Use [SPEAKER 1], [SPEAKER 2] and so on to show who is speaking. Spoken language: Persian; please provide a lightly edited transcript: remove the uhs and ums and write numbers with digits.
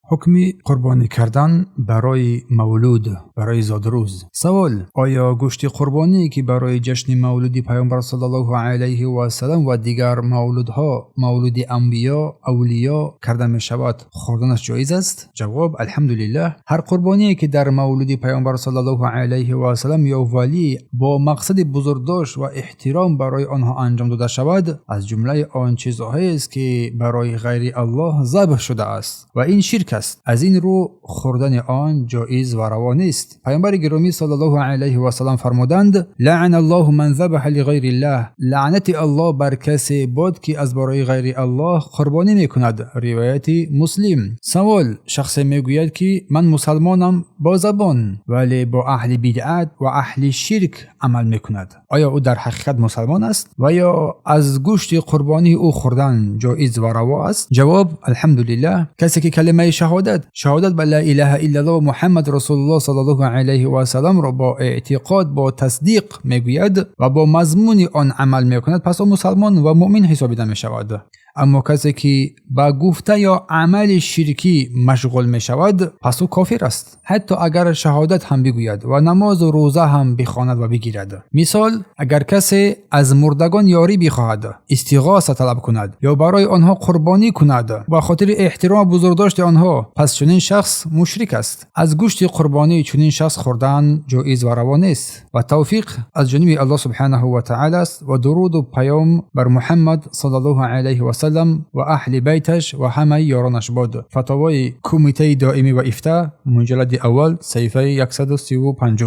[SPEAKER 1] حکم قربانی کردن برای مولود، برای زادروز. سوال: آیا گوشت قربانی که برای جشن مولود پیامبر صلی الله علیه و سلم و دیگر مولودها، مولود انبیا، اولیا کرده می شود، خوردنش جایز است؟ جواب: الحمدلله. هر قربانی که در مولود پیامبر صلی الله علیه و سلم یا ولی با مقصد بزرگداشت و احترام برای آنها انجام داده شود، از جمله آن چیزهایی است که برای غیر الله ذبح شده است و این شرک است. از این رو خوردن آن جایز و روا نیست. پیامبر گرامی صلی الله علیه و سلم فرمودند: لعن الله من ذبح لغیر الله. لعنت الله بر کسی باد که از برای غیر الله قربانی میکند. روایت مسلم. سوال: شخص میگوید که من مسلمانم با زبان ولی با اهل بدعت و اهل شرک عمل میکند. آیا او در حقیقت مسلمان است و یا از گوشت قربانی او خوردن جایز و روا است؟ جواب: الحمدلله. کسی که کلمه شهادت به لا اله الا الله محمد رسول الله صلی الله علیه و سلم را با اعتقاد، با تصدیق میگوید و با مضمون آن عمل میکند، پس او مسلمان و مؤمن حسابیده میشود. اما کسی که با گفته یا عمل شرکی مشغول می شود، پس او کافر است، حتی اگر شهادت هم بگوید و نماز و روزه هم بخواند و بگیرد. مثال: اگر کسی از مردگان یاری بخواهد، استغاثه طلب کند یا برای آنها قربانی کند با خاطر احترام بزرگداشت آنها، پس چنین شخص مشرک است. از گوشت قربانی چنین شخص خوردن جایز و روا نیست و توفیق از جانب الله سبحانه و تعالی است و درود و پیام بر محمد صلی الله علیه و سلم و اهل بیتش و همه یارانش باد. فتاوای کمیته دائمی و افتاء، مجلد اول، صفحه 135.